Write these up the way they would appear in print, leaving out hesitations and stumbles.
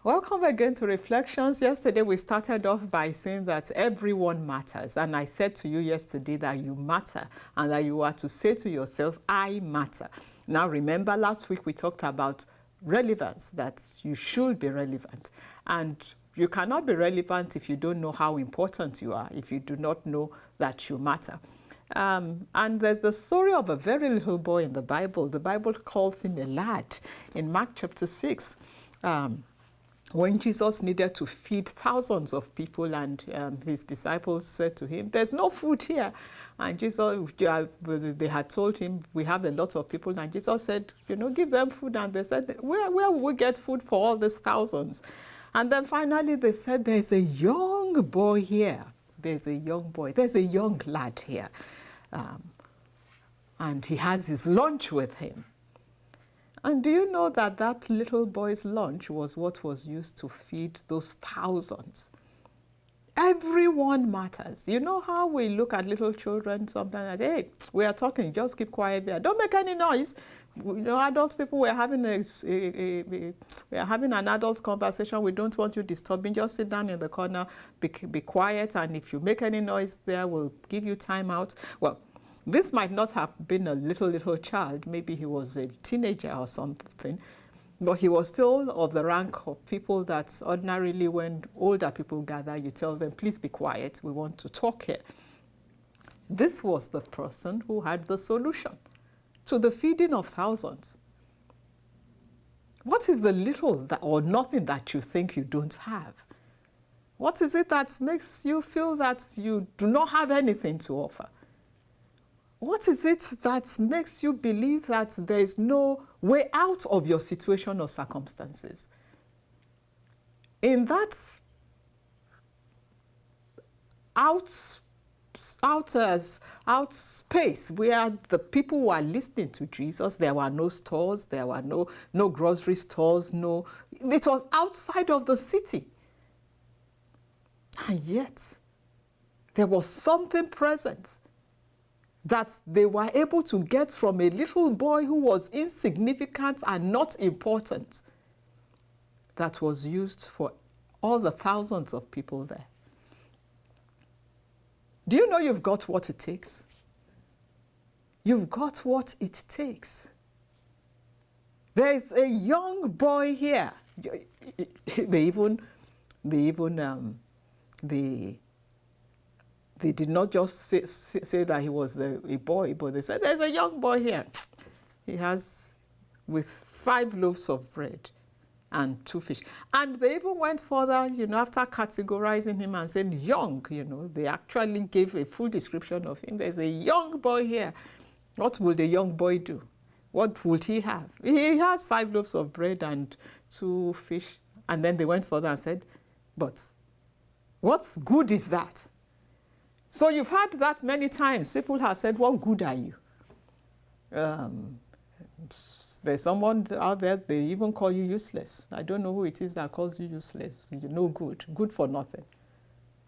Welcome again to Reflections. Yesterday we started off by saying that everyone matters, and I said to you yesterday that you matter and that you are to say to yourself, I matter. Now remember, last week we talked about relevance, that you should be relevant, and you cannot be relevant if you don't know how important you are, if you do not know that you matter. And there's the story of a very little boy in the Bible. The Bible calls him a lad in Mark chapter 6. When Jesus needed to feed thousands of people, and his disciples said to him, there's no food here. And Jesus, they had told him, we have a lot of people. And Jesus said, give them food. And they said, where will we get food for all these thousands? And then finally they said, there's a young boy here. There's a young boy. There's a young lad here. And he has his lunch with him. And do you know that that little boy's lunch was what was used to feed those thousands? Everyone matters. You know how we look at little children sometimes and say, hey, we are talking, just keep quiet there. Don't make any noise. Adult people, we're having an adult conversation. We don't want you disturbing. Just sit down in the corner, be quiet. And if you make any noise there, we'll give you time out. Well, this might not have been a little child. Maybe he was a teenager or something. But he was still of the rank of people that ordinarily when older people gather, you tell them, please be quiet. We want to talk here. This was the person who had the solution to the feeding of thousands. What is the little or nothing that you think you don't have? What is it that makes you feel that you do not have anything to offer? What is it that makes you believe that there is no way out of your situation or circumstances? In that out space where the people were listening to Jesus, there were no stores, there were no grocery stores, it was outside of the city. And yet, there was something present that they were able to get from a little boy who was insignificant and not important, that was used for all the thousands of people there. Do you know you've got what it takes? You've got what it takes. There's a young boy here. They did not just say that he was a boy, but they said, there's a young boy here. He has with 5 loaves of bread and 2 fish. And they even went further, after categorizing him and saying young, they actually gave a full description of him. There's a young boy here. What will the young boy do? What would he have? He has 5 loaves of bread and 2 fish. And then they went further and said, but what good is that? So you've heard that many times. People have said, what good are you? There's someone out there, they even call you useless. I don't know who it is that calls you useless. You're no good, good for nothing.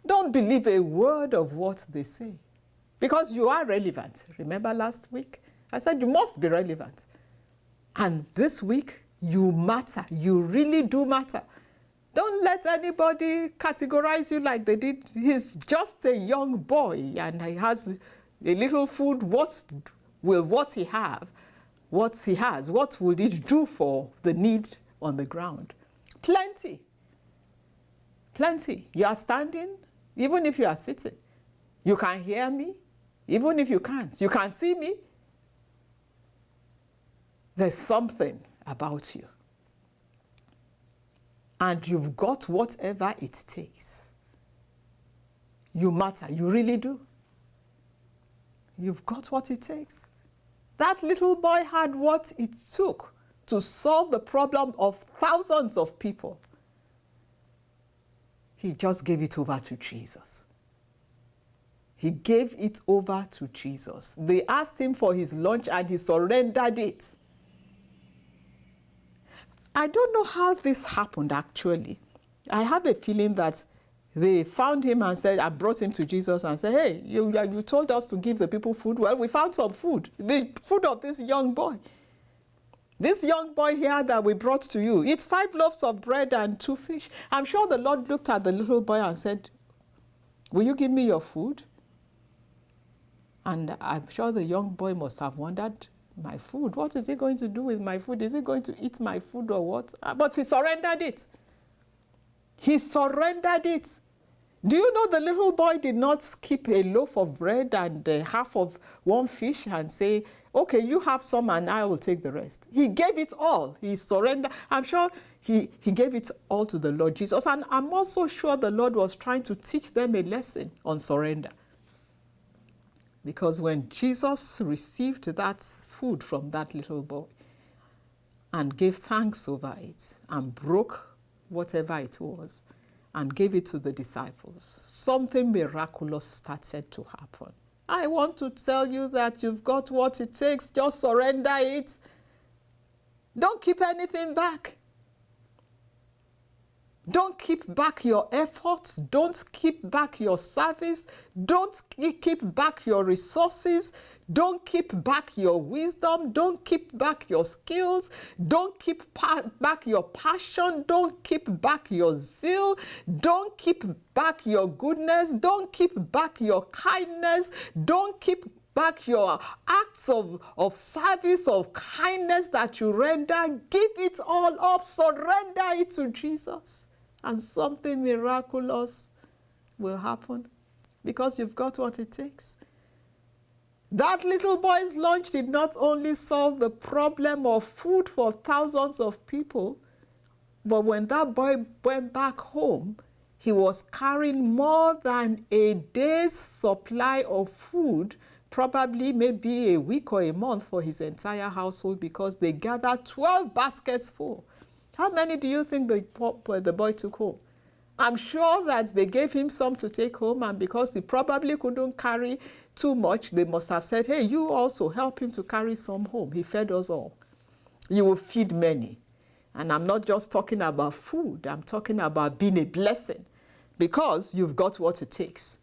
Don't believe a word of what they say, because you are relevant. Remember last week? I said you must be relevant. And this week, you matter. You really do matter. Don't let anybody categorize you like they did. He's just a young boy and he has a little food. What he has, what will it do for the need on the ground? Plenty. Plenty. You are standing, even if you are sitting. You can hear me, even if you can't. You can see me. There's something about you. And you've got whatever it takes. You matter. You really do. You've got what it takes. That little boy had what it took to solve the problem of thousands of people. He just gave it over to Jesus. He gave it over to Jesus. They asked him for his lunch and he surrendered it. I don't know how this happened, actually. I have a feeling that they found him and brought him to Jesus and said, hey, you told us to give the people food. Well, we found some food, the food of this young boy. This young boy here that we brought to you, it's 5 loaves of bread and 2 fish. I'm sure the Lord looked at the little boy and said, will you give me your food? And I'm sure the young boy must have wondered, my food, what is he going to do with my food? Is he going to eat my food or what? But he surrendered it. He surrendered it. Do you know the little boy did not keep a loaf of bread and half of 1 fish and say, okay, you have some and I will take the rest. He gave it all. He surrendered. I'm sure he gave it all to the Lord Jesus. And I'm also sure the Lord was trying to teach them a lesson on surrender. Because when Jesus received that food from that little boy and gave thanks over it and broke whatever it was and gave it to the disciples, something miraculous started to happen. I want to tell you that you've got what it takes. Just surrender it. Don't keep anything back. Don't keep back your efforts. Don't keep back your service. Don't keep back your resources. Don't keep back your wisdom. Don't keep back your skills. Don't keep back your passion. Don't keep back your zeal. Don't keep back your goodness. Don't keep back your kindness. Don't keep back your acts of service, of kindness that you render. Give it all up. Surrender it to Jesus. And something miraculous will happen because you've got what it takes. That little boy's lunch did not only solve the problem of food for thousands of people, but when that boy went back home, he was carrying more than a day's supply of food, probably maybe a week or a month for his entire household, because they gathered 12 baskets full. How many do you think the boy took home? I'm sure that they gave him some to take home, and because he probably couldn't carry too much, they must have said, hey, you also help him to carry some home. He fed us all. You will feed many. And I'm not just talking about food. I'm talking about being a blessing, because you've got what it takes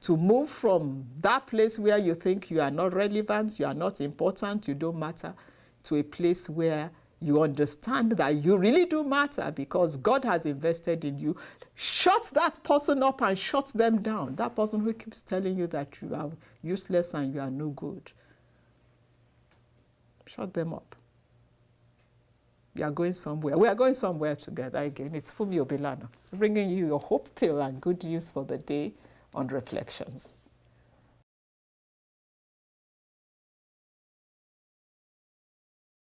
to move from that place where you think you are not relevant, you are not important, you don't matter, to a place where you understand that you really do matter because God has invested in you. Shut that person up and shut them down. That person who keeps telling you that you are useless and you are no good. Shut them up. You are going somewhere. We are going somewhere together again. It's Fumi Obilano, bringing you your hope pill and good news for the day on Reflections.